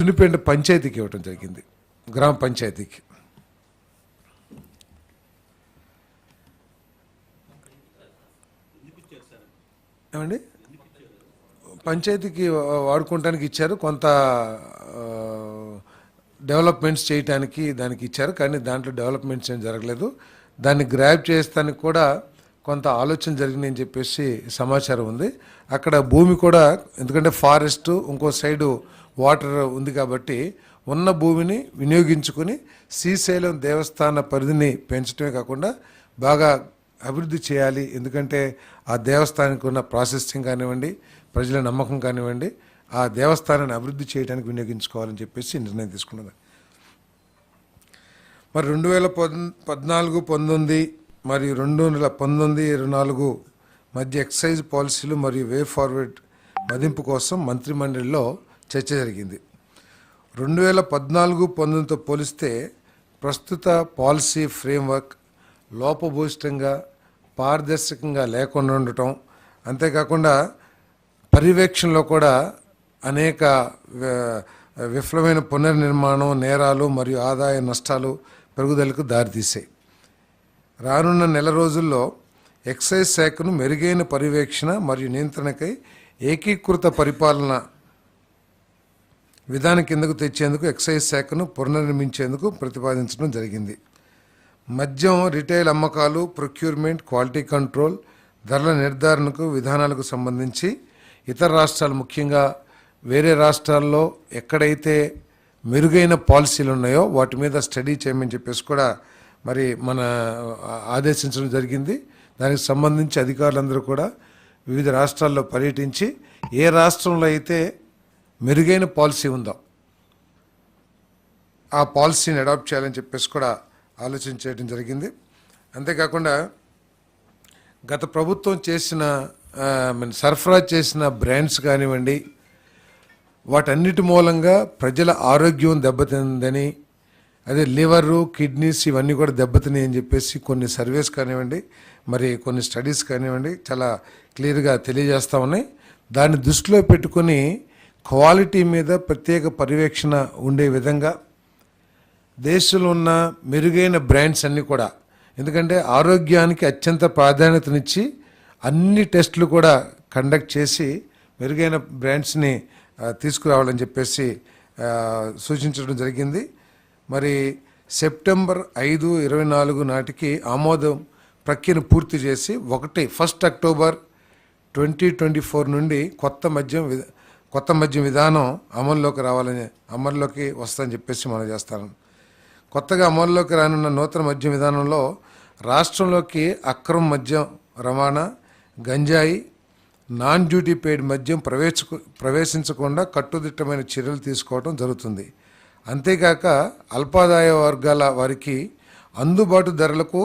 సున్నిపేట పంచాయతీకి ఇవ్వటం జరిగింది, గ్రామ పంచాయతీకి. ఏమండి, పంచాయతీకి వాడుకోవటానికి ఇచ్చారు, కొంత డెవలప్మెంట్స్ చేయటానికి దానికి ఇచ్చారు, కానీ దాంట్లో డెవలప్మెంట్స్ ఏం జరగలేదు. దాన్ని గ్రాప్ చేస్తానికి కూడా కొంత ఆలోచన జరిగిందని చెప్పేసి సమాచారం ఉంది. అక్కడ భూమి కూడా, ఎందుకంటే ఫారెస్ట్ ఇంకో సైడు వాటర్ ఉంది కాబట్టి ఉన్న భూమిని వినియోగించుకుని శ్రీశైలం దేవస్థాన పరిధిని పెంచడమే కాకుండా బాగా అభివృద్ధి చేయాలి. ఎందుకంటే ఆ దేవస్థానానికి ఉన్న ప్రాసెసింగ్ కానివ్వండి, ప్రజల నమ్మకం కానివ్వండి, ఆ దేవస్థానాన్ని అభివృద్ధి చేయడానికి వినియోగించుకోవాలని చెప్పేసి నిర్ణయం తీసుకున్నది. మరి 2014-19 మరియు 2019-24 మధ్య ఎక్సైజ్ పాలసీలు మరియు వే ఫార్వర్డ్ మదింపు కోసం మంత్రిమండలిలో చర్చ జరిగింది. 2014-19తో పోలిస్తే ప్రస్తుత పాలసీ ఫ్రేమ్వర్క్ లోపభూయిష్టంగా పారదర్శకంగా లేకుండా ఉండటం, అంతేకాకుండా పర్యవేక్షణలో కూడా అనేక విఫలమైన పునర్నిర్మాణం, నేరాలు మరియు ఆదాయ నష్టాలు పెరుగుదలకు దారితీశాయి. రానున్న నెల రోజుల్లో ఎక్సైజ్ శాఖను మెరుగైన పర్యవేక్షణ మరియు నియంత్రణకై ఏకీకృత పరిపాలన విధానం కిందకు తెచ్చేందుకు ఎక్సైజ్ శాఖను పునర్నిర్మించేందుకు ప్రతిపాదించడం జరిగింది. మద్యం రిటైల్ అమ్మకాలు, ప్రొక్యూర్మెంట్, క్వాలిటీ కంట్రోల్, ధరల నిర్ధారణకు విధానాలకు సంబంధించి ఇతర రాష్ట్రాలు, ముఖ్యంగా వేరే రాష్ట్రాల్లో ఎక్కడైతే మెరుగైన పాలసీలు ఉన్నాయో వాటి మీద స్టడీ చేయమని చెప్పేసి కూడా మరి మన ఆదేశించడం జరిగింది. దానికి సంబంధించి అధికారులందరూ కూడా వివిధ రాష్ట్రాల్లో పర్యటించి ఏ రాష్ట్రంలో అయితే మెరుగైన పాలసీ ఉందో ఆ పాలసీని అడాప్ట్ చేయాలని చెప్పేసి కూడా ఆలోచన చేయడం జరిగింది. అంతేకాకుండా గత ప్రభుత్వం చేసిన సరఫరా చేసిన బ్రాండ్స్ కానివ్వండి, వాటన్నిటి మూలంగా ప్రజల ఆరోగ్యం దెబ్బతిందని, అదే లివరు, కిడ్నీస్ ఇవన్నీ కూడా దెబ్బతినాయి అని చెప్పేసి కొన్ని సర్వేస్ కానివ్వండి, మరి కొన్ని స్టడీస్ కానివ్వండి చాలా క్లియర్గా తెలియజేస్తూ ఉన్నాయి. దాన్ని దృష్టిలో పెట్టుకొని క్వాలిటీ మీద ప్రత్యేక పర్యవేక్షణ ఉండే విధంగా దేశంలో ఉన్న మెరుగైన బ్రాండ్స్ అన్నీ కూడా, ఎందుకంటే ఆరోగ్యానికి అత్యంత ప్రాధాన్యతనిచ్చి అన్ని టెస్టులు కూడా కండక్ట్ చేసి మెరుగైన బ్రాండ్స్ని తీసుకురావాలని చెప్పేసి సూచించడం జరిగింది. మరి సెప్టెంబర్ 5, 24 నాటికి ఆమోదం ప్రక్రియను పూర్తి చేసి 1 అక్టోబర్ 2024 నుండి కొత్త మద్యం విధానం అమల్లోకి వస్తుందని చెప్పేసి మనం చేస్తాను. కొత్తగా అమల్లోకి రానున్న నూతన మద్యం విధానంలో రాష్ట్రంలోకి అక్రమ మద్యం రవాణా, గంజాయి, నాన్ డ్యూటీ పెయిడ్ మద్యం ప్రవేశించకుండా కట్టుదిట్టమైన చర్యలు తీసుకోవడం జరుగుతుంది. అంతేకాక అల్పాదాయ వర్గాల వారికి అందుబాటు ధరలకు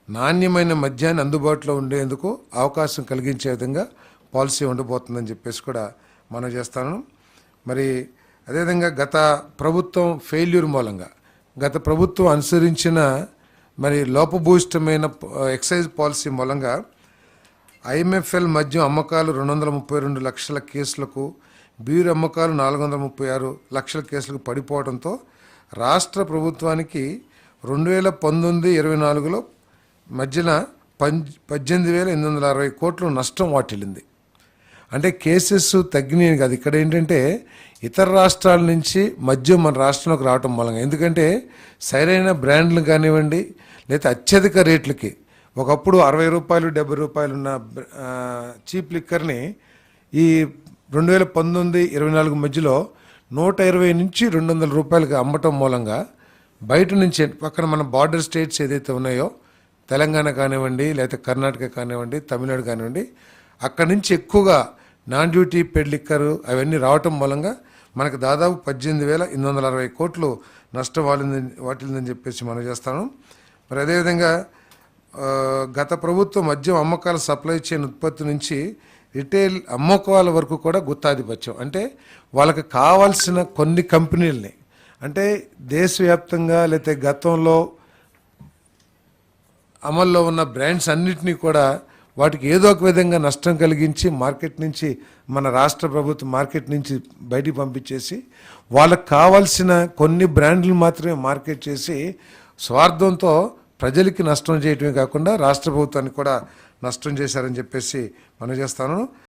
నాణ్యమైన మద్యాన్ని అందుబాటులో ఉండేందుకు అవకాశం కలిగించే విధంగా పాలసీ ఉండబోతుందని చెప్పేసి కూడా మనం చేస్తాను. మరి అదేవిధంగా గత ప్రభుత్వం ఫెయిల్యూర్ మూలంగా గత ప్రభుత్వం అనుసరించిన మరి లోపభూయిష్టమైన ఎక్సైజ్ పాలసీ మూలంగా IMFL మద్యం అమ్మకాలు 232 లక్షల కేసులకు, బీరు అమ్మకాలు 436 లక్షల కేసులకు పడిపోవడంతో రాష్ట్ర ప్రభుత్వానికి 2019-24లో మధ్యన 18,860 కోట్ల నష్టం వాటిల్లింది. అంటే కేసెస్ తగ్గినాయి కాదు, ఇక్కడ ఏంటంటే ఇతర రాష్ట్రాల నుంచి మద్యం మన రాష్ట్రంలోకి రావటం మూలంగా, ఎందుకంటే సరైన బ్రాండ్లు కానివ్వండి లేదా అత్యధిక రేట్లకి ఒకప్పుడు 60 రూపాయలు 70 రూపాయలు ఉన్న చీప్ లిక్కర్ని ఈ 2019-24 మధ్యలో 120 నుంచి 200 రూపాయలకి అమ్మటం మూలంగా బయట నుంచి పక్కన మన బార్డర్ స్టేట్స్ ఏదైతే ఉన్నాయో, తెలంగాణ కానివ్వండి లేదా కర్ణాటక కానివ్వండి, తమిళనాడు కానివ్వండి, అక్కడి నుంచి ఎక్కువగా నాన్ డ్యూటీ పెయిడ్ లిక్కరు అవన్నీ రావటం మూలంగా మనకు దాదాపు 18,860 కోట్లు నష్టం వాటిల్లిందని చెప్పేసి మనం చేస్తాను. మరి అదేవిధంగా గత ప్రభుత్వం మద్యం అమ్మకాల సప్లై చైన్ ఉత్పత్తి నుంచి రిటైల్ అమ్మకాల వరకు కూడా గుత్తాధిపత్యం, అంటే వాళ్ళకి కావాల్సిన కొన్ని కంపెనీలని, అంటే దేశవ్యాప్తంగా లేకపోతే గతంలో అమల్లో ఉన్న బ్రాండ్స్ అన్నిటినీ కూడా వాటికి ఏదో ఒక విధంగా నష్టం కలిగించి మార్కెట్ నుంచి మన రాష్ట్ర ప్రభుత్వం మార్కెట్ నుంచి బయటికి పంపించేసి వాళ్ళకి కావాల్సిన కొన్ని బ్రాండ్లు మాత్రమే మార్కెట్ చేసి స్వార్థంతో ప్రజలకి నష్టం చేయటమే కాకుండా రాష్ట్ర ప్రభుత్వానికి కూడా నష్టం చేశారని చెప్పేసి మనం చేస్తాను.